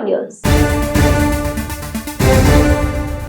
News.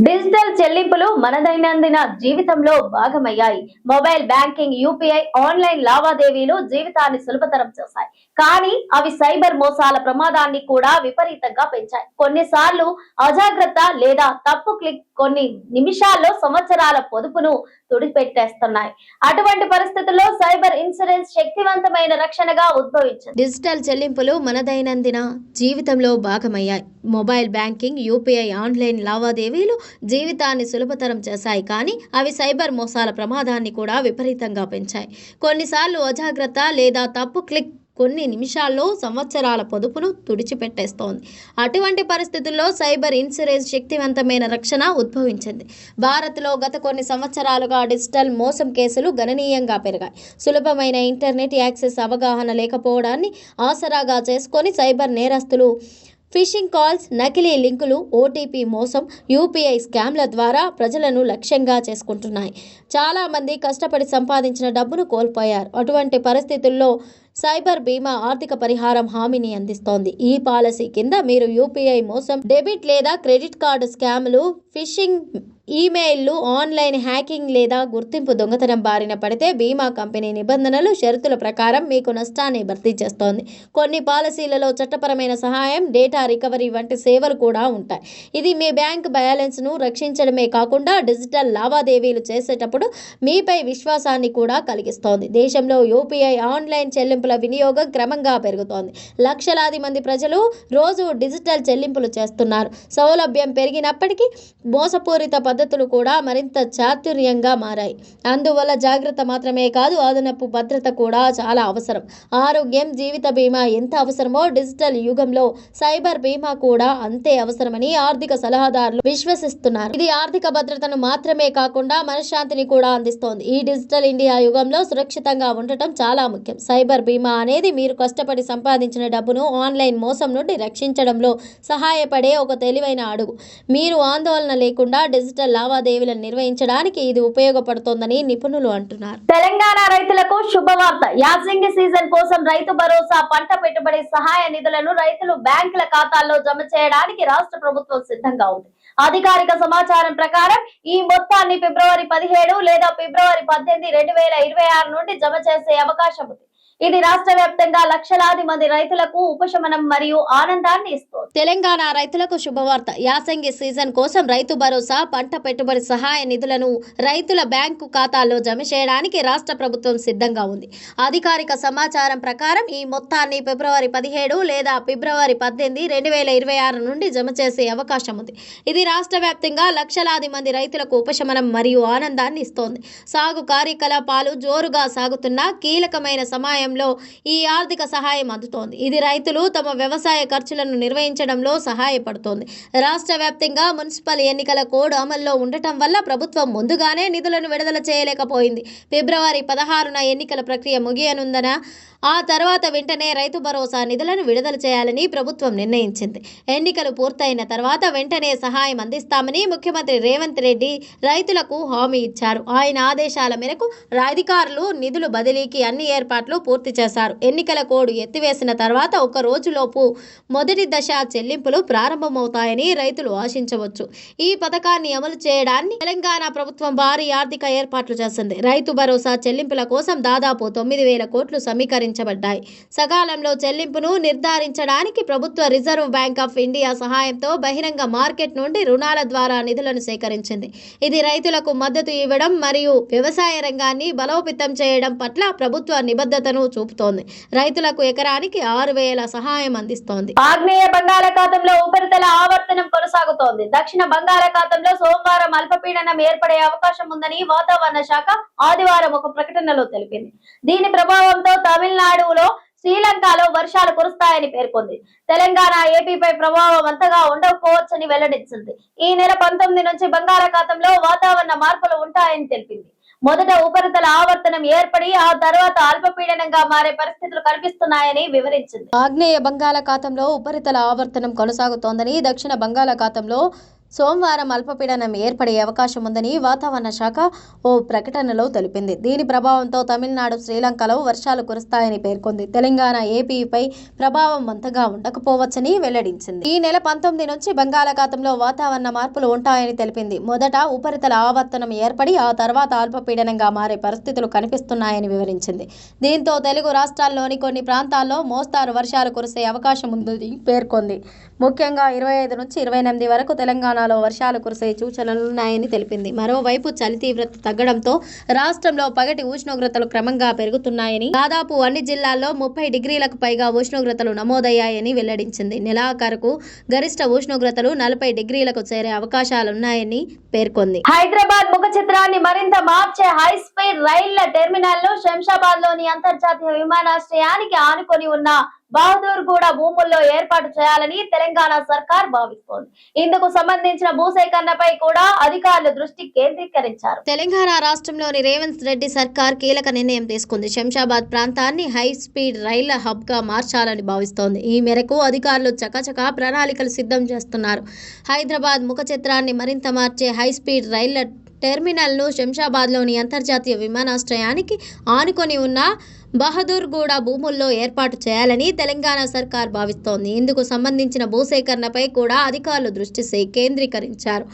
Digital చెల్లింపులు మన దైనందిన జీవితంలో భాగమయ్యాయి. మొబైల్ బ్యాంకింగ్, యూపీఐ, ఆన్లైన్ లావాదేవీలు జీవితాన్ని సులభతరం చేశాయి. కానీ అవి సైబర్ మోసాల ప్రమాదాన్ని కూడా విపరీతంగా పెంచాయి. కొన్నిసార్లు అజాగ్రత్త లేదా తప్పు క్లిక్ కొన్ని నిమిషాల్లో సంవత్సరాల పొదుపును తుడిపెట్టేస్తున్నాయి. అటువంటి పరిస్థితుల్లో సైబర్ ఇన్సూరెన్స్ శక్తివంతమైన రక్షణగా ఉద్భవించింది. డిజిటల్ చెల్లింపులు మన దైనందిన జీవితంలో భాగమయ్యాయి. మొబైల్ బ్యాంకింగ్, యూపీఐ, ఆన్లైన్ లావాదేవీలు జీవితాన్ని సులభతరం చేశాయి. కానీ అవి సైబర్ మోసాల ప్రమాదాన్ని కూడా విపరీతంగా పెంచాయి. కొన్నిసార్లు అజాగ్రత్త లేదా తప్పు క్లిక్ కొన్ని నిమిషాల్లో సంవత్సరాల పొదుపును తుడిచిపెట్టేస్తోంది. అటువంటి పరిస్థితుల్లో సైబర్ ఇన్సూరెన్స్ శక్తివంతమైన రక్షణ ఉద్భవించింది. భారత్లో గత కొన్ని సంవత్సరాలుగా డిజిటల్ మోసం కేసులు గణనీయంగా పెరిగాయి. సులభమైన ఇంటర్నెట్ యాక్సెస్, అవగాహన లేకపోవడాన్ని ఆసరాగా చేసుకొని సైబర్ నేరస్తులు ఫిషింగ్ కాల్స్, నకిలీ లింకులు, ఓటీపీ మోసం, యూపీఐ స్కామ్ల ద్వారా ప్రజలను లక్ష్యంగా చేసుకుంటున్నాయి. చాలామంది కష్టపడి సంపాదించిన డబ్బును కోల్పోయారు. అటువంటి పరిస్థితుల్లో సైబర్ బీమా ఆర్థిక పరిహారం హామీని అందిస్తోంది. ఈ పాలసీ కింద మీరు యూపీఐ మోసం, డెబిట్ లేదా క్రెడిట్ కార్డు స్కామ్లు, ఫిషింగ్ ఈమెయిల్లు, ఆన్లైన్ హ్యాకింగ్ లేదా గుర్తింపు దొంగతనం బారిన పడితే బీమా కంపెనీ నిబంధనలు, షరతుల ప్రకారం మీకు నష్టాన్ని భర్తీ చేస్తోంది. కొన్ని పాలసీలలో చట్టపరమైన సహాయం, డేటా రికవరీ వంటి సేవలు కూడా ఉంటాయి. ఇది మీ బ్యాంక్ బ్యాలెన్స్ను రక్షించడమే కాకుండా డిజిటల్ లావాదేవీలు చేసేటప్పుడు మీపై విశ్వాసాన్ని కూడా కలిగిస్తోంది. దేశంలో యూపీఐ, ఆన్లైన్ చెల్లింపుల వినియోగం క్రమంగా పెరుగుతోంది. లక్షలాది మంది ప్రజలు రోజు డిజిటల్ చెల్లింపులు చేస్తున్నారు. సౌలభ్యం పెరిగినప్పటికీ మోసపూరిత పద్ధతులు కూడా మరింత చాతుర్యంగా మారాయి. అందువల్ల జాగ్రత్త మాత్రమే కాదు, అదనపు భద్రత కూడా చాలా అవసరం. ఆరోగ్యం, జీవిత బీమా ఎంత అవసరమో డిజిటల్ యుగంలో సైబర్ బీమా కూడా అంతే అవసరమని ఆర్థిక సలహాదారులు విశ్వసిస్తున్నారు. ఇది ఆర్థిక భద్రతను మాత్రమే కాకుండా మనశ్శాంతిని కూడా అందిస్తోంది. ఈ డిజిటల్ ఇండియా యుగంలో సురక్షితంగా ఉండటం చాలా ముఖ్యం. సైబర్ బీమా అనేది మీరు కష్టపడి సంపాదించిన డబ్బును ఆన్లైన్ మోసం నుండి రక్షించడంలో సహాయపడే ఒక తెలివైన అడుగు. మీరు ఆందోళన లేకుండా డిజిటల్ లావాదేవీలను నిర్వహించడానికి ఇది ఉపయోగపడుతోందని నిపుణులు అంటున్నారు. తెలంగాణ రైతులకు శుభవార్త. యాసంగి సీజన్ కోసం రైతు భరోసా పంట పెట్టుబడి సహాయ నిధులను రైతులు బ్యాంకుల ఖాతాల్లో జమ చేయడానికి రాష్ట్ర ప్రభుత్వం సిద్ధంగా ఉంది. అధికారిక సమాచారం ప్రకారం ఈ మొత్తాన్ని ఫిబ్రవరి 17 లేదా ఫిబ్రవరి 18, 2026 నుండి జమ చేసే అవకాశం ఉంది. ఇది రాష్ట్ర వ్యాప్తంగా లక్షలాది మంది రైతులకు ఉపశమనం మరియు ఆనందాన్ని ఇస్తుంది. తెలంగాణ రైతులకు శుభవార్త. యాసంగి సీజన్ కోసం రైతు భరోసా పంట పెట్టుబడి సహాయ నిధులను రైతుల బ్యాంకు ఖాతాల్లో జమ చేయడానికి రాష్ట్ర ప్రభుత్వం సిద్ధంగా ఉంది. అధికారిక సమాచారం ప్రకారం ఈ మొత్తాన్ని ఫిబ్రవరి 17 లేదా ఫిబ్రవరి 18, 2026 నుండి జమ చేసే అవకాశం ఉంది. ఇది రాష్ట్ర వ్యాప్తంగా లక్షలాది మంది రైతులకు ఉపశమనం మరియు ఆనందాన్ని ఇస్తోంది. సాగు కార్యకలాపాలు జోరుగా సాగుతున్న కీలకమైన సమయం ఈ ఆర్థిక సహాయం అందుతోంది. ఇది రైతులు తమ వ్యవసాయ ఖర్చులను నిర్వహించడంలో సహాయపడుతోంది. రాష్ట్ర వ్యాప్తంగా మున్సిపల్ ఎన్నికల కోడ్ అమల్లో ఉండటం వల్ల ప్రభుత్వం ముందుగానే నిధులను విడుదల చేయలేకపోయింది. ఫిబ్రవరి 16న ఎన్నికల ప్రక్రియ ముగియనుందన ఆ తర్వాత వెంటనే రైతు భరోసా నిధులను విడుదల చేయాలని ప్రభుత్వం నిర్ణయించింది. ఎన్నికలు పూర్తయిన తర్వాత వెంటనే సహాయం అందిస్తామని ముఖ్యమంత్రి రేవంత్ రెడ్డి రైతులకు హామీ ఇచ్చారు. ఆయన ఆదేశాల మేరకు అధికారులు నిధుల బదిలీకి అన్ని ఏర్పాట్లు పూర్తి చేశారు. ఎన్నికల కోడ్ ఎత్తివేసిన తర్వాత ఒక రోజులోపు మొదటి దశ చెల్లింపులు ప్రారంభమవుతాయని రైతులు ఆశించవచ్చు. ఈ పథకాన్ని అమలు చేయడాన్ని తెలంగాణ ప్రభుత్వం భారీ ఆర్థిక ఏర్పాట్లు చేసింది. రైతు భరోసా చెల్లింపుల కోసం దాదాపు 9,000 కోట్లు సమీకరించారు. సకాలంలో చెల్లింపును నిర్ధారించడానికి ప్రభుత్వ రిజర్వ్ బ్యాంక్ ఆఫ్ ఇండియా సహాయంతో బహిరంగ మార్కెట్ నుండి రుణాల ద్వారా నిధులను సేకరించింది. ఇది రైతులకు మద్దతు ఇవ్వడం మరియు వ్యవసాయ రంగాన్ని బలోపేతం చేయడం పట్ల ప్రభుత్వ నిబద్ధతను చూపుతోంది. రైతులకు ఎకరానికి 6,000 సహాయం అందిస్తోంది. ఆగ్నేయ బంగాళాఖాతంలో ఉపరితల ఆవర్తనం కొనసాగుతోంది. దక్షిణ బంగాళాఖాతంలో సోమవారం అల్పపీడనం ఏర్పడే అవకాశం ఉందని వాతావరణ శాఖ ఆదివారం ఒక ప్రకటనలో తెలిపింది. దీని ప్రభావంతో తమిళనాడులో, శ్రీలంకలో వర్షాలు కురుస్తాయని పేర్కొంది. తెలంగాణ, ఏపీపై ప్రభావం అంతగా ఉండకపోవచ్చని వెల్లడించింది. ఈ నెల 19 నుంచి బంగాళాఖాతంలో వాతావరణ మార్పులు ఉంటాయని తెలిపింది. మొదట ఉపరితల ఆవర్తనం ఏర్పడి ఆ తర్వాత అల్పపీడనంగా మారే పరిస్థితులు కనిపిస్తున్నాయని వివరించింది. ఆగ్నేయ బంగాళాఖాతంలో ఉపరితల ఆవర్తనం కొనసాగుతోందని, దక్షిణ బంగాళాఖాతంలో సోమవారం అల్పపీడనం ఏర్పడే అవకాశం ఉందని వాతావరణ శాఖ ఓ ప్రకటనలో తెలిపింది. దీని ప్రభావంతో తమిళనాడు, శ్రీలంకలో వర్షాలు కురుస్తాయని పేర్కొంది. తెలంగాణ, ఏపీపై ప్రభావం అంతగా ఉండకపోవచ్చని వెల్లడించింది. ఈ నెల 19 నుంచి బంగాళాఖాతంలో వాతావరణ మార్పులు ఉంటాయని తెలిపింది. మొదట ఉపరితల ఆవర్తనం ఏర్పడి ఆ తర్వాత అల్పపీడనంగా మారే పరిస్థితులు కనిపిస్తున్నాయని వివరించింది. దీంతో తెలుగు రాష్ట్రాల్లోని కొన్ని ప్రాంతాల్లో మోస్తారు వర్షాలు కురిసే అవకాశం ఉందని పేర్కొంది. ముఖ్యంగా 25 నుంచి 28 వరకు తెలంగాణలో వర్షాలు కురిసే సూచనలున్నాయని తెలిపింది. మరోవైపు చలి తీవ్రత తగ్గడంతో రాష్ట్రంలో పగటి ఉష్ణోగ్రతలు క్రమంగా పెరుగుతున్నాయని, దాదాపు అన్ని జిల్లాల్లో 30 డిగ్రీలకు పైగా ఉష్ణోగ్రతలు నమోదయ్యాయని వెల్లడించింది. నెలాఖరుకు గరిష్ట ఉష్ణోగ్రతలు 40 డిగ్రీలకు చేరే అవకాశాలున్నాయని పేర్కొంది. హైదరాబాద్ ముఖ చిత్రాన్ని మరింత మార్చే హై స్పీడ్ రైళ్ల టెర్మినల్ ను శంషాబాద్ లోని అంతర్జాతీయ విమానాశ్రయానికి ఆనుకొని ఉన్న బహదూర్గూడ భూముల్లో ఏర్పాటు చేయాలని తెలంగాణ సర్కార్ భావిస్తోంది. ఇందుకు సంబంధించిన భూసేకరణపై కూడా అధికారులు దృష్టి కేంద్రీకరించారు. తెలంగాణ రాష్ట్రంలోని రేవంత్ రెడ్డి సర్కార్ కీలక నిర్ణయం తీసుకుంది. శంషాబాద్ ప్రాంతాన్ని హై స్పీడ్ రైళ్ల హబ్ గా మార్చాలని భావిస్తోంది. ఈ మేరకు అధికారులు చకచకా ప్రణాళికలు సిద్ధం చేస్తున్నారు. హైదరాబాద్ ముఖ చిత్రాన్ని మరింత మార్చే హై స్పీడ్ రైళ్ల టెర్మినల్ను శంషాబాద్లోని అంతర్జాతీయ విమానాశ్రయానికి ఆనుకొని ఉన్న బహదూర్గూడ భూముల్లో ఏర్పాటు చేయాలని తెలంగాణ సర్కార్ భావిస్తోంది. ఇందుకు సంబంధించిన భూసేకరణపై కూడా అధికారులు దృష్టి కేంద్రీకరించారు.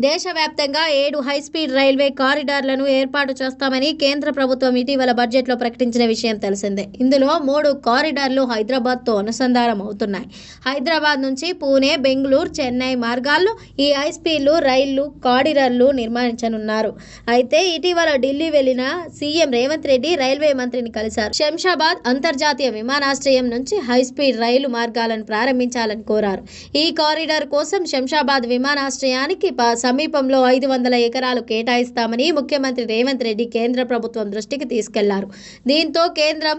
దేశవ్యాప్తంగా 7 హైస్పీడ్ రైల్వే కారిడార్లను ఏర్పాటు చేస్తామని కేంద్ర ప్రభుత్వం ఇటీవల బడ్జెట్లో ప్రకటించిన విషయం తెలిసిందే. ఇందులో 3 కారిడార్లు హైదరాబాద్తో అనుసంధానం అవుతున్నాయి. హైదరాబాద్ నుంచి పూణే, బెంగళూరు, చెన్నై మార్గాల్లో ఈ హైస్పీడ్ రైళ్లు కారిడార్లు నిర్మించనున్నారు. అయితే ఇటీవల ఢిల్లీ వెళ్లిన సీఎం రేవంత్ రెడ్డి రైల్వే మంత్రిని కలిశారు. శంషాబాద్ అంతర్జాతీయ విమానాశ్రయం నుంచి హైస్పీడ్ రైలు మార్గాలను ప్రారంభించాలని కోరారు. ఈ కారిడార్ కోసం శంషాబాద్ విమానాశ్రయానికి సమీపంలో 500 ఎకరాలు కేటాయిస్తామని ముఖ్యమంత్రి రేవంత్ రెడ్డి కేంద్ర ప్రభుత్వం దృష్టికి తీసుకెళ్లారు. దీంతో కేంద్రం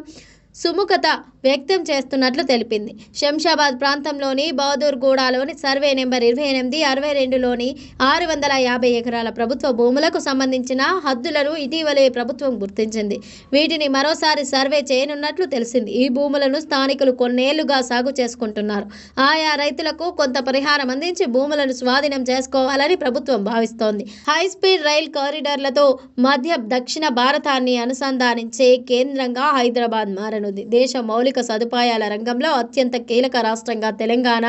సుముఖత వ్యక్తం చేస్తున్నట్లు తెలిపింది. శంషాబాద్ ప్రాంతంలోని బహదూర్గూడలోని సర్వే నెంబర్ 28, 62లోని 650 ఎకరాల ప్రభుత్వ భూములకు సంబంధించిన హద్దులను ఇటీవలే ప్రభుత్వం గుర్తించింది. వీటిని మరోసారి సర్వే చేయనున్నట్లు తెలిసింది. ఈ భూములను స్థానికులు కొన్నేళ్లుగా సాగు చేసుకుంటున్నారు. ఆయా రైతులకు కొంత పరిహారం అందించి భూములను స్వాధీనం చేసుకోవాలని ప్రభుత్వం భావిస్తోంది. హైస్పీడ్ రైల్ కారిడార్లతో మధ్య దక్షిణ భారతాన్ని అనుసంధానించే కేంద్రంగా హైదరాబాద్ మారనుంది. దేశ మౌలిక సదుపాయాల రంగంలో అత్యంత కీలక రాష్ట్రంగా తెలంగాణ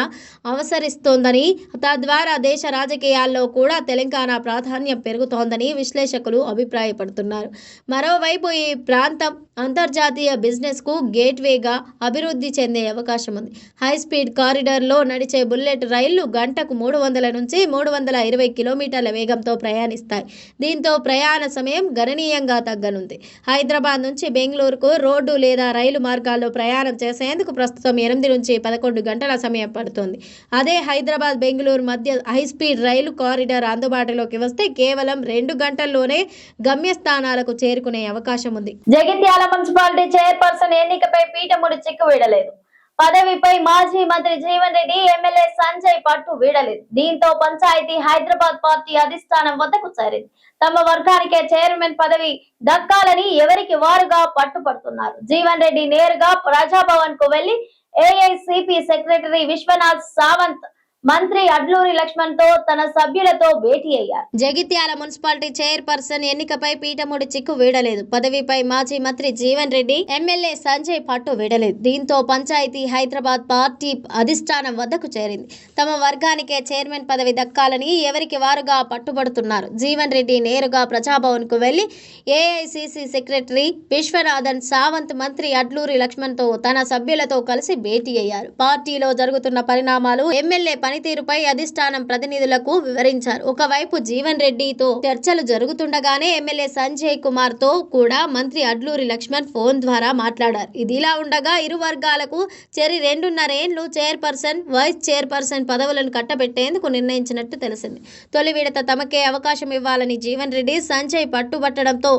అవతరిస్తోందని, తద్వారా దేశ రాజకీయాల్లో కూడా తెలంగాణ ప్రాధాన్యం పెరుగుతోందని విశ్లేషకులు అభిప్రాయపడుతున్నారు. మరోవైపు ఈ ప్రాంతం అంతర్జాతీయ బిజినెస్ కు గేట్వేగా అభివృద్ధి చెందే అవకాశం ఉంది. హైస్పీడ్ కారిడార్లో నడిచే బుల్లెట్ రైళ్లు గంటకు 300 నుంచి 320 కిలోమీటర్ల వేగంతో ప్రయాణిస్తాయి. దీంతో ప్రయాణ సమయం గణనీయంగా తగ్గనుంది. హైదరాబాద్ నుంచి బెంగళూరుకు రోడ్డు లేదా రైలు మార్గాల్లో ప్రయాణం చేసేందుకు ప్రస్తుతం 8 నుంచి 11 గంటల సమయం పడుతుంది. అదే హైదరాబాద్ బెంగళూరు మధ్య హైస్పీడ్ రైలు కారిడార్ అందుబాటులోకి వస్తే కేవలం 2 గంటల్లోనే గమ్యస్థానాలకు చేరుకునే అవకాశం ఉంది. జగిత్యాల మున్సిపాలిటీ చైర్పర్సన్ ఎన్నికపై పీఠముడి చిక్కు వీడలేదు. పదవిపై మాజీ మంత్రి జీవన్ రెడ్డి, ఎమ్మెల్యే సంజయ్ పట్టు వీడలేదు. దీంతో పంచాయతీ హైదరాబాద్ పార్టీ అధిష్టానం వద్దకు చేరింది. తమ వర్గానికే చైర్మన్ పదవి దక్కాలని ఎవరికి వారుగా పట్టుపడుతున్నారు. జీవన్ రెడ్డి నేరుగా ప్రజాభవన్ కు వెళ్లి ఏఐసిపి సెక్రటరీ విశ్వనాథ్ సావంత్, మంత్రి అడ్లూరి లక్ష్మణ్ తో తన సభ్యులతో భేటీ అయ్యారు. జగిత్యాల మున్సిపాలిటీ చైర్పర్సన్ ఎన్నికపై పీఠముడి చిక్కు వీడలేదు. పదవిపై మాజీ మంత్రి జీవన్ రెడ్డి, ఎమ్మెల్యే సంజయ్ పట్టు వీడలేదు. దీంతో పంచాయతీ హైదరాబాద్ పార్టీ అధిష్టానం వద్దకు చేరింది. తమ వర్గానికే చైర్మన్ పదవి దక్కాలని ఎవరికి వారుగా పట్టుబడుతున్నారు. జీవన్ రెడ్డి నేరుగా ప్రజాభవన్ కు వెళ్లి ఏఐసిసి సెక్రటరీ విశ్వనాథన్ సావంత్, మంత్రి అడ్లూరి లక్ష్మణ్ తో తన సభ్యులతో కలిసి భేటీ అయ్యారు. పార్టీలో జరుగుతున్న పరిణామాలు, ఎమ్మెల్యే పనితీరుపై అధిష్టానం ప్రతినిధులకు వివరించారు. ఒకవైపు జీవన్ రెడ్డితో చర్చలు జరుగుతుండగానే ఎమ్మెల్యే సంజయ్ కుమార్ తో కూడా మంత్రి అడ్లూరి లక్ష్మణ్ ఫోన్ ద్వారా మాట్లాడారు. ఇదిలా ఉండగా ఇరు వర్గాలకు చెరి 2.5 ఏళ్లు చైర్పర్సన్, వైస్ చైర్పర్సన్ పదవులను కట్టబెట్టేందుకు నిర్ణయించినట్టు తెలిసింది. తొలి విడత తమకే అవకాశం ఇవ్వాలని జీవన్ రెడ్డి, సంజయ్ పట్టుబట్టడంతో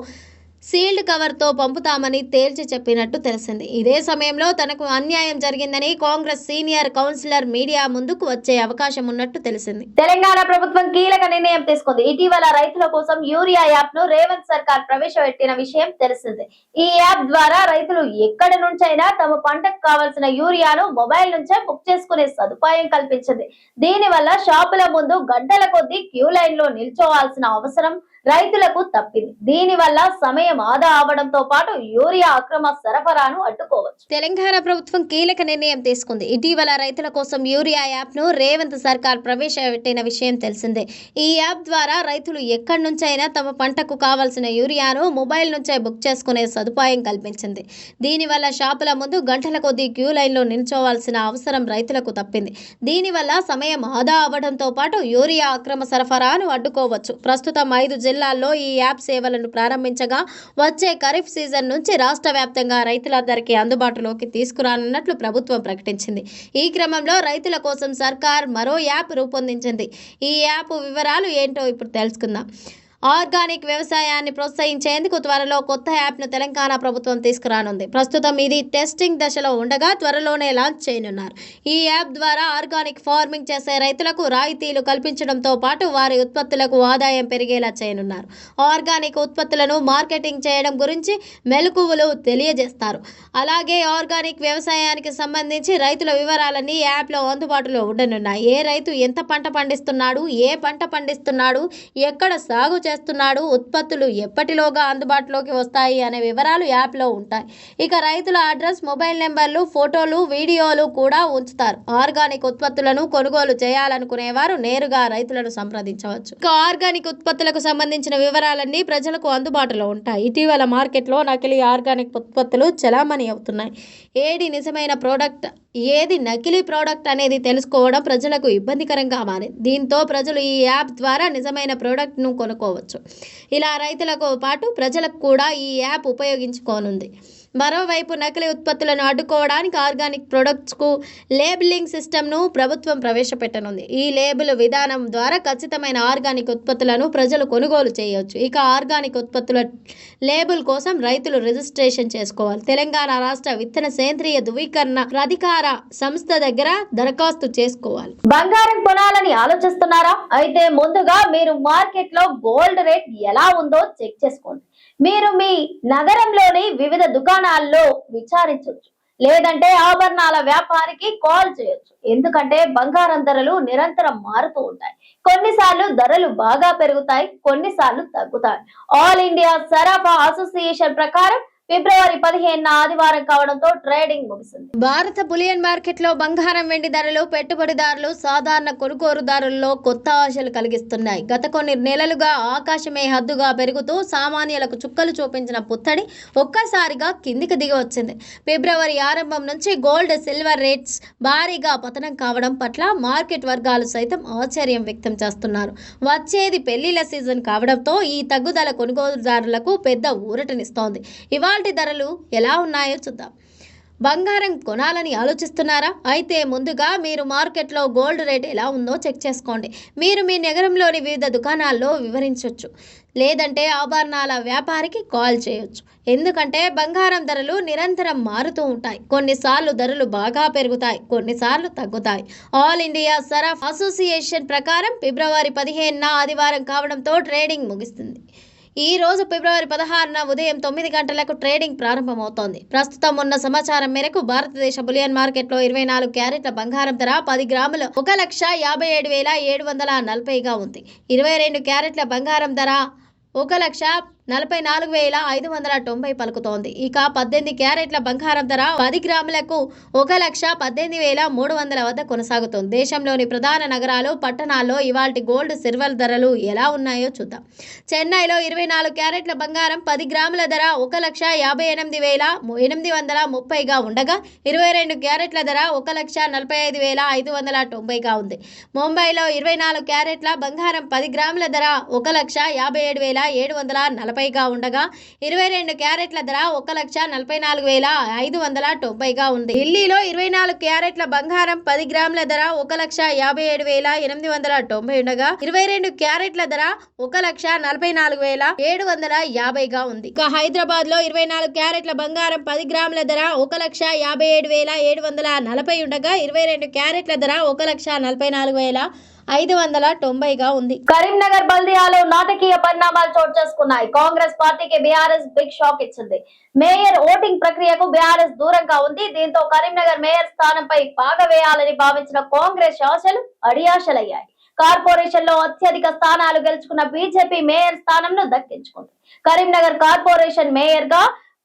సీల్డ్ కవర్తో పంపుతామని తేల్చి చెప్పినట్టు తెలిసింది. ఇదే సమయంలో తనకు అన్యాయం జరిగిందని కాంగ్రెస్ సీనియర్ కౌన్సిలర్ మీడియా ముందుకు వచ్చే అవకాశం ఉన్నట్టు తెలిసింది. తెలంగాణ ప్రభుత్వం కీలక నిర్ణయం తీసుకుంది. ఇటీవల రైతుల కోసం యూరియా యాప్ ను రేవంత్ సర్కార్ ప్రవేశపెట్టిన విషయం తెలిసిందే. ఈ యాప్ ద్వారా రైతులు ఎక్కడి నుంచైనా తమ పంటకు కావాల్సిన యూరియాను మొబైల్ నుంచే బుక్ చేసుకునే సదుపాయం కల్పించింది. దీని వల్ల షాపుల ముందు గంటల కొద్దీ క్యూ లైన్ లో నిల్చోవాల్సిన అవసరం రైతులకు తప్పింది. దీని వల్ల సమయం ఆదా అవడంతో పాటు యూరియా అక్రమ సరఫరాను అడ్డుకోవచ్చు. తెలంగాణ ప్రభుత్వం కీలక నిర్ణయం తీసుకుంది. ఇటీవల రైతుల కోసం యూరియా యాప్ ను రేవంత్ సర్కార్ ప్రవేశపెట్టిన విషయం తెలిసిందే. ఈ యాప్ ద్వారా రైతులు ఎక్కడి నుంచైనా తమ పంటకు కావాల్సిన యూరియాను మొబైల్ నుంచే బుక్ చేసుకునే సదుపాయం కల్పించింది. దీనివల్ల షాపుల ముందు గంటల కొద్దీ క్యూ లైన్ లో నిల్చోవాల్సిన అవసరం రైతులకు తప్పింది. దీనివల్ల సమయం ఆదా అవడంతో పాటు యూరియా అక్రమ సరఫరాను అడ్డుకోవచ్చు. ప్రస్తుతం 5 జిల్లాల్లో ఈ యాప్ సేవలను ప్రారంభించగా వచ్చే ఖరీఫ్ సీజన్ నుంచి రాష్ట్ర వ్యాప్తంగా రైతులందరికీ అందుబాటులోకి తీసుకురానున్నట్లు ప్రభుత్వం ప్రకటించింది. ఈ క్రమంలో రైతుల కోసం సర్కార్ మరో యాప్ రూపొందించింది. ఈ యాప్ వివరాలు ఏంటో ఇప్పుడు తెలుసుకుందాం. ఆర్గానిక్ వ్యవసాయాన్ని ప్రోత్సహించేందుకు త్వరలో కొత్త యాప్ను తెలంగాణ ప్రభుత్వం తీసుకురానుంది. ప్రస్తుతం ఇది టెస్టింగ్ దశలో ఉండగా త్వరలోనే లాంచ్ చేయనున్నారు. ఈ యాప్ ద్వారా ఆర్గానిక్ ఫార్మింగ్ చేసే రైతులకు రాయితీలు కల్పించడంతో పాటు వారి ఉత్పత్తులకు ఆదాయం పెరిగేలా చేయనున్నారు. ఆర్గానిక్ ఉత్పత్తులను మార్కెటింగ్ చేయడం గురించి మెలకువలు తెలియజేస్తారు. అలాగే ఆర్గానిక్ వ్యవసాయానికి సంబంధించి రైతుల వివరాలన్నీ యాప్లో అందుబాటులో ఉండనున్నాయి. ఏ రైతు ఎంత పంట పండిస్తున్నాడు, ఏ పంట పండిస్తున్నాడు, ఎక్కడ సాగు చేస్తున్నాడు, ఉత్పత్తులు ఎప్పటిలోగా అందుబాటులోకి వస్తాయి అనే వివరాలు యాప్లో ఉంటాయి. ఇక రైతుల అడ్రస్, మొబైల్ నెంబర్లు, ఫోటోలు, వీడియోలు కూడా ఉంచుతారు. ఆర్గానిక్ ఉత్పత్తులను కొనుగోలు చేయాలనుకునేవారు నేరుగా రైతులను సంప్రదించవచ్చు. ఇక ఆర్గానిక్ ఉత్పత్తులకు సంబంధించిన వివరాలన్నీ ప్రజలకు అందుబాటులో ఉంటాయి. ఇటీవల మార్కెట్లో నకిలీ ఆర్గానిక్ ఉత్పత్తులు చలామణి అవుతున్నాయి. ఏది నిజమైన ప్రోడక్ట్, ఏది నకిలీ ప్రోడక్ట్ అనేది తెలుసుకోవడం ప్రజలకు ఇబ్బందికరంగా మారింది. దీంతో ప్రజలు ఈ యాప్ ద్వారా నిజమైన ప్రోడక్ట్ను కొనుక్కోవచ్చు. ఇలా రైతులకు పాటు ప్రజలకు కూడా ఈ యాప్ ఉపయోగించుకోనుంది. మరోవైపు నకిలీ ఉత్పత్తులను అడ్డుకోవడానికి ఆర్గానిక్ ప్రొడక్ట్స్కు లేబులింగ్ సిస్టమ్ను ప్రభుత్వం ప్రవేశపెట్టనుంది. ఈ లేబుల్ విధానం ద్వారా ఖచ్చితమైన ఆర్గానిక్ ఉత్పత్తులను ప్రజలు కొనుగోలు చేయవచ్చు. ఇక ఆర్గానిక్ ఉత్పత్తుల లేబుల్ కోసం రైతులు రిజిస్ట్రేషన్ చేసుకోవాలి. తెలంగాణ రాష్ట్ర విత్తన సేంద్రియ ధృవీకరణ ప్రాధికార సంస్థ దగ్గర దరఖాస్తు చేసుకోవాలి. బంగారం కొనాలని ఆలోచిస్తున్నారా? అయితే ముందుగా మీరు మార్కెట్లో గోల్డ్ రేట్ ఎలా ఉందో చెక్ చేసుకోండి. మీరు మీ నగరంలోని వివిధ దుకాణాల్లో విచారించవచ్చు, లేదంటే ఆభరణాల వ్యాపారికి కాల్ చేయొచ్చు. ఎందుకంటే బంగారం ధరలు నిరంతరం మారుతూ ఉంటాయి. కొన్నిసార్లు ధరలు బాగా పెరుగుతాయి, కొన్నిసార్లు తగ్గుతాయి. ఆల్ ఇండియా సరఫరా అసోసియేషన్ ప్రకారం ఫిబ్రవరి 15 ఆదివారం కావడంతో ట్రేడింగ్ ముగిసింది. భారత బులియన్ మార్కెట్ లో బంగారం, వెండి ధరలు పెట్టుబడిదారులు, సాధారణ కొనుగోలుదారుల్లో కొత్త ఆశలు కలిగిస్తున్నాయి. గత కొన్ని నెలలుగా ఆకాశమే హద్దుగా పెరుగుతూ సామాన్యులకు చుక్కలు చూపించిన పుత్తడి ఒక్కసారిగా కిందికి దిగి వచ్చింది. ఫిబ్రవరి ఆరంభం నుంచి గోల్డ్, సిల్వర్ రేట్స్ భారీగా పతనం కావడం పట్ల మార్కెట్ వర్గాలు సైతం ఆశ్చర్యం వ్యక్తం చేస్తున్నారు. వచ్చేది పెళ్లిళ్ల సీజన్ కావడంతో ఈ తగ్గుదల కొనుగోలుదారులకు పెద్ద ఊరటనిస్తోంది. ఇవాల్టి ధరలు ఎలా ఉన్నాయో చూద్దాం. బంగారం కొనాలని ఆలోచిస్తున్నారా? అయితే ముందుగా మీరు మార్కెట్లో గోల్డ్ రేట్ ఎలా ఉందో చెక్ చేసుకోండి. మీరు మీ నగరంలోని వివిధ దుకాణాల్లో వివరించవచ్చు, లేదంటే ఆభరణాల వ్యాపారికి కాల్ చేయొచ్చు. ఎందుకంటే బంగారం ధరలు నిరంతరం మారుతూ ఉంటాయి. కొన్నిసార్లు ధరలు బాగా పెరుగుతాయి, కొన్నిసార్లు తగ్గుతాయి. ఆల్ ఇండియా సరఫరా అసోసియేషన్ ప్రకారం ఫిబ్రవరి 15 ఆదివారం కావడంతో ట్రేడింగ్ ముగిస్తుంది. ఈ రోజు ఫిబ్రవరి 16 ఉదయం 9 గంటలకు ట్రేడింగ్ ప్రారంభమవుతోంది. ప్రస్తుతం ఉన్న సమాచారం మేరకు భారతదేశ బులియన్ మార్కెట్లో 24 క్యారెట్ల బంగారం ధర 10 గ్రాములు 1,57,740గా ఉంది. 22 క్యారెట్ల బంగారం ధర 1,44,590 పలుకుతోంది. ఇక 18 క్యారెట్ల బంగారం ధర 10 గ్రాములకు 1,18,300 వద్ద కొనసాగుతోంది. దేశంలోని ప్రధాన నగరాలు, పట్టణాల్లో ఇవాల్టి గోల్డ్, సిల్వర్ ధరలు ఎలా ఉన్నాయో చూద్దాం. చెన్నైలో 24 క్యారెట్ల బంగారం 10 గ్రాముల ధర 1,58,830గా ఉండగా 22 క్యారెట్ల ధర 1,45,590గా ఉంది. ముంబైలో 24 క్యారెట్ల బంగారం 10 గ్రాముల ధర 1,57,740 1,40,000గా ఉండగా 22 క్యారెట్ల ధర 1,44,590గా ఉంది. ఢిల్లీలో 24 క్యారెట్ల బంగారం 10 గ్రాముల ధర 1,57,890 ఉండగా 22 క్యారెట్ల ధర 1,44,750గా ఉంది. ఇక హైదరాబాద్ లో 24 క్యారెట్ల బంగారం 10 గ్రాముల ధర 1,57,740 ఉండగా 22 క్యారెట్ల ధర 1,44,590గా ఉంది. కరీంనగర్ బల్దియాలో నాటకీయ పరిణామాలు చోటు చేసుకున్నాయి. కాంగ్రెస్ పార్టీకి బీఆర్ఎస్ బిగ్ షాక్ ఇచ్చింది. మేయర్ ఓటింగ్ ప్రక్రియకు బీఆర్ఎస్ దూరంగా ఉంది. దీంతో కరీంనగర్ మేయర్ స్థానంపై పాగా వేయాలని భావించిన కాంగ్రెస్ ఆశలు అడియాశలయ్యాయి. కార్పొరేషన్ లో అత్యధిక స్థానాలు గెలుచుకున్న బీజేపీ మేయర్ స్థానంను దక్కించుకుంది. కరీంనగర్ కార్పొరేషన్ మేయర్ గా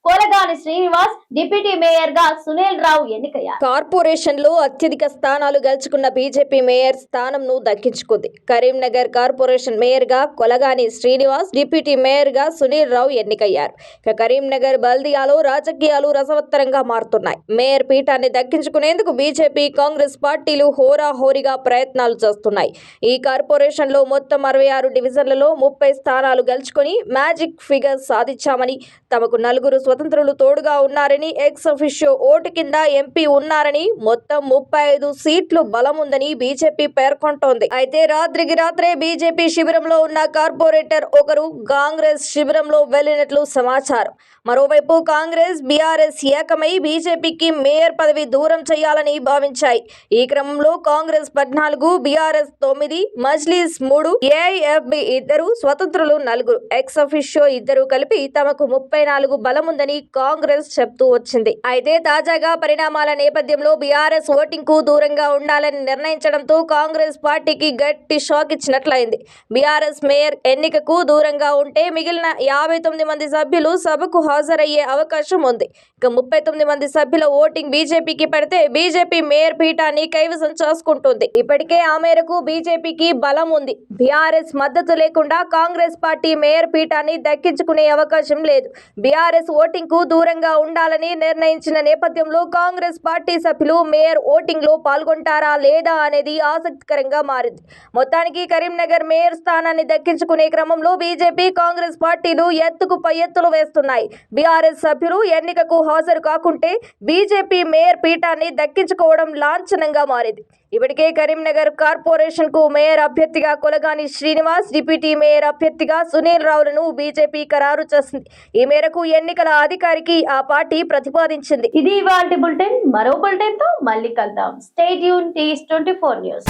కొలగాని శ్రీనివాస్, డిప్యూటీ మేయర్ గా సునీల్ రావు ఎన్నికయ్యారు. కార్పొరేషన్ లో అత్యధిక స్థానాలు గెలుచుకున్న బీజేపీ మేయర్ స్థానంను దక్కించుకుంది. కరీంనగర్ కార్పొరేషన్ మేయర్ గా కొలగాని శ్రీనివాస్, డిప్యూటీ మేయర్ గా సునీల్ రావు ఎన్నికయ్యారు. ఇక కరీంనగర్ బల్దియాలో రాజకీయాలు రసవత్తరంగా మారుతున్నాయి. మేయర్ పీఠాన్ని దక్కించుకునేందుకు బీజేపీ, కాంగ్రెస్ పార్టీలు హోరాహోరీగా ప్రయత్నాలు చేస్తున్నాయి. ఈ కార్పొరేషన్ లో మొత్తం 66 డివిజన్లలో 30 స్థానాలు గెలుచుకుని మ్యాజిక్ ఫిగర్ సాధించామని, తమకు 4 స్వతంత్రులు తోడుగా ఉన్నారని, ఎక్స్ అఫిషియో ఓటు కింద ఎంపీ ఉన్నారని, మొత్తం 35 సీట్లు బలం ఉందని బీజేపీ పేర్కొంటోంది. అయితే రాత్రికి రాత్రే బీజేపీ శిబిరంలో ఉన్న కార్పొరేటర్ ఒకరు కాంగ్రెస్ శిబిరంలో వెళ్లినట్లు సమాచారం. మరోవైపు కాంగ్రెస్, బీఆర్ఎస్ ఏకమై బీజేపీకి మేయర్ పదవి దూరం చేయాలని భావించాయి. ఈ క్రమంలో Congress 14, BRS 9, Majlis 3, AIFB 2, స్వతంత్రులు 4, ex officio 2 కలిపి తమకు 34 బలం ఉందని కాంగ్రెస్ చెప్తూ వచ్చింది. అయితే తాజాగా పరిణామాల నేపథ్యంలో బీఆర్ఎస్ ఓటింగ్ కు దూరంగా ఉండాలని నిర్ణయించడంతో కాంగ్రెస్ పార్టీకి గట్టి షాక్ ఇచ్చినట్లయింది. బీఆర్ఎస్ మేయర్ ఎన్నికకు దూరంగా ఉంటే మిగిలిన 59 మంది సభ్యులు సభకు హాజరయ్యే అవకాశం ఉంది. ఇక 39 మంది సభ్యుల ఓటింగ్ బీజేపీకి పడితే బీజేపీ మేయర్ పీఠాన్ని కైవసం చేసుకుంటుంది. ఇప్పటికే ఆ మేరకు బీజేపీకి బలం ఉంది. బీఆర్ఎస్ మద్దతు లేకుండా కాంగ్రెస్ పార్టీ మేయర్ పీఠాన్ని దక్కించుకునే అవకాశం లేదు. బీఆర్ఎస్ ఓటింగ్ కు దూరంగా ఉండాలని నిర్ణయించిన నేపథ్యంలో కాంగ్రెస్ పార్టీ సభ్యులు మేయర్ ఓటింగ్ లో పాల్గొంటారా లేదా అనేది ఆసక్తికరంగా మారింది. మొత్తానికి కరీంనగర్ మేయర్ స్థానాన్ని దక్కించుకునే క్రమంలో బీజేపీ, కాంగ్రెస్ పార్టీలు ఎత్తుకు పై ఎత్తులు వేస్తున్నాయి. బీఆర్ఎస్ సభ్యులు ఎన్నికకు హాజరు కాకుంటే బీజేపీ మేయర్ పీఠాన్ని దక్కించుకోవడం లాంఛనంగా మారింది. ఇప్పటికే కరీంనగర్ కార్పొరేషన్ కు మేయర్ అభ్యర్థిగా కొలగాని శ్రీనివాస్, డిప్యూటీ మేయర్ అభ్యర్థిగా సునీల్ రావులను బీజేపీ ఖరారు చేసింది. ఈ మేరకు ఎన్నికల అధికారికి ఆ పార్టీ ప్రతిపాదించింది. ఇది ఇవాల్టి బులెటిన్. మరో బులెటిన్ తో మళ్ళీ కలుద్దాం. స్టే ట్యూన్ టీస్ 24 న్యూస్.